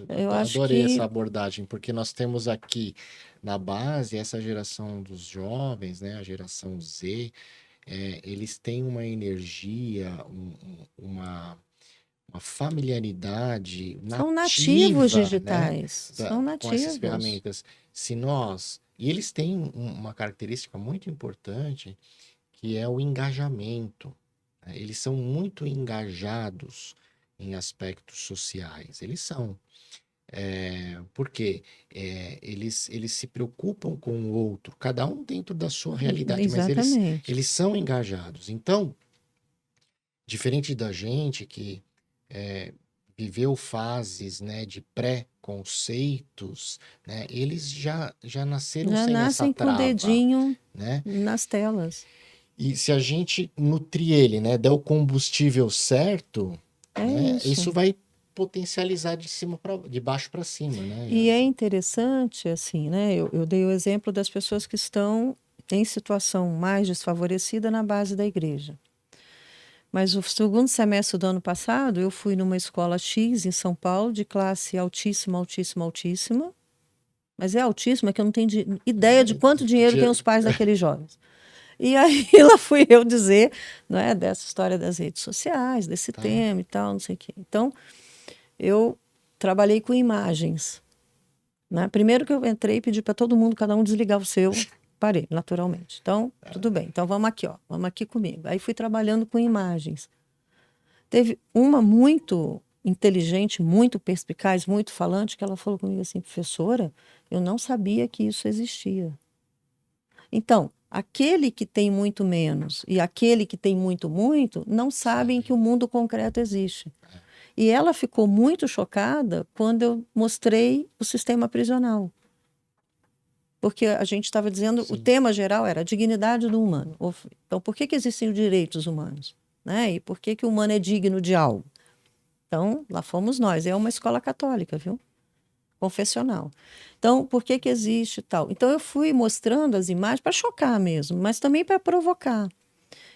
Eu acho Adorei essa que abordagem, porque nós temos aqui na base essa geração dos jovens, né, a geração Z, eles têm uma energia, uma familiaridade são nativos nativa, né, digitais, são com essas nativos. ferramentas. Se nós, e eles têm uma característica muito importante, que é o engajamento, né? Eles são muito engajados em aspectos sociais. Eles são. Porque eles se preocupam com o outro, cada um dentro da sua realidade, mas Exatamente. eles são engajados. Então, diferente da gente que é, viveu fases, né, de pré-conceitos, né, eles já nasceram Já sem essa nascem com o trava, dedinho né? nas telas. E se a gente nutrir ele, né, der o combustível certo, É né, isso isso. vai potencializar de baixo para cima, E né? é interessante, assim, né? Eu dei o exemplo das pessoas que estão em situação mais desfavorecida na base da igreja. Mas o segundo semestre do ano passado, eu fui numa escola X em São Paulo, de classe altíssima, altíssima, altíssima. Mas é altíssima que eu não tenho ideia de quanto dinheiro tem os pais daqueles jovens. E aí lá fui eu dizer, não é, dessa história das redes sociais, desse Tá. tema e tal, não sei o quê. Então, eu trabalhei com imagens, né? Primeiro que eu entrei e pedi para todo mundo, cada um desligar o seu, parei, naturalmente. Então, tudo bem. Então, vamos aqui, ó, vamos aqui comigo. Aí fui trabalhando com imagens. Teve uma muito inteligente, muito perspicaz, muito falante, que ela falou comigo assim, professora, eu não sabia que isso existia. Então, aquele que tem muito menos e aquele que tem muito, muito, não sabem que o mundo concreto existe. E ela ficou muito chocada quando eu mostrei o sistema prisional. Porque a gente estava dizendo, o Sim. tema geral era a dignidade do humano. Então, por que existem os direitos humanos? Né? E por que o humano é digno de algo? Então, lá fomos nós. É uma escola católica, viu? Confessional. Então, por que existe tal? Então, eu fui mostrando as imagens para chocar mesmo, mas também para provocar.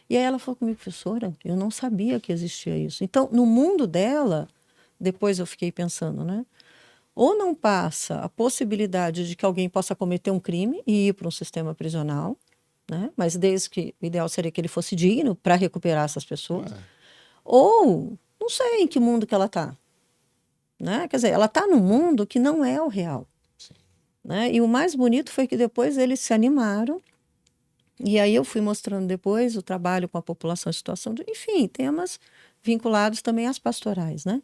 E aí ela falou comigo, professora, eu não sabia que existia isso. Então, no mundo dela, depois eu fiquei pensando, né? Ou não passa a possibilidade de que alguém possa cometer um crime e ir para um sistema prisional, né? Mas desde que o ideal seria que ele fosse digno para recuperar essas pessoas. Ué, Ou não sei em que mundo que ela está, né? Quer dizer, ela está num mundo que não é o real, sim. né? E o mais bonito foi que depois eles se animaram. E aí eu fui mostrando depois o trabalho com a população em situação de, enfim, temas vinculados também às pastorais, né?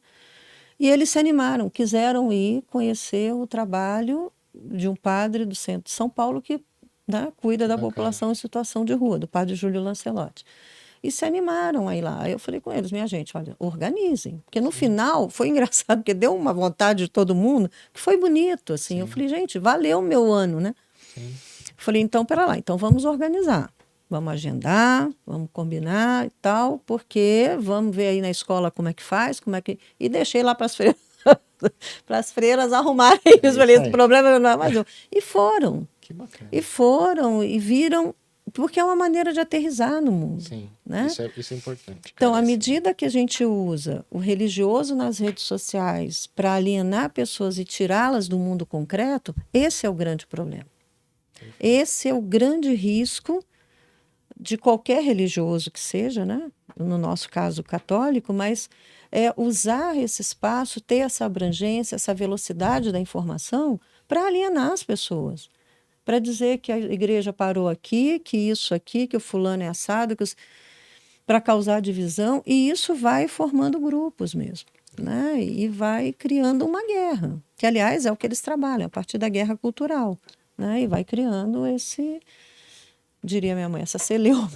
E eles se animaram, quiseram ir conhecer o trabalho de um padre do centro de São Paulo que, né, cuida Que da bacana. população em situação de rua, do padre Júlio Lancelotti. E se animaram a ir lá. Aí eu falei com eles, minha gente, olha, organizem. Porque no Sim, final foi engraçado, porque deu uma vontade de todo mundo, que foi bonito, assim. Eu sim, falei, gente, valeu o meu ano, né? sim. Falei, então, pera lá, então vamos organizar. Vamos agendar, vamos combinar e tal, porque vamos ver aí na escola como é que faz, como é que. E deixei lá para as freiras, para as freiras arrumarem É isso. Falei, isso esse aí. problema não é mais um. E foram, Que bacana. e foram, e viram, porque é uma maneira de aterrissar no mundo, Sim, né? isso é importante, Então, cara. à Assim, medida que a gente usa o religioso nas redes sociais para alienar pessoas e tirá-las do mundo concreto, esse é o grande problema. perfeito. Esse é o grande risco de qualquer religioso que seja, né? No nosso caso católico, mas usar esse espaço, ter essa abrangência, essa velocidade da informação para alienar as pessoas, para dizer que a igreja parou aqui, que isso aqui, que o fulano é assado, para causar divisão, e isso vai formando grupos mesmo, né? E vai criando uma guerra, que aliás é o que eles trabalham, a partir da guerra cultural, né? E vai criando esse, diria minha mãe, essa celeuma.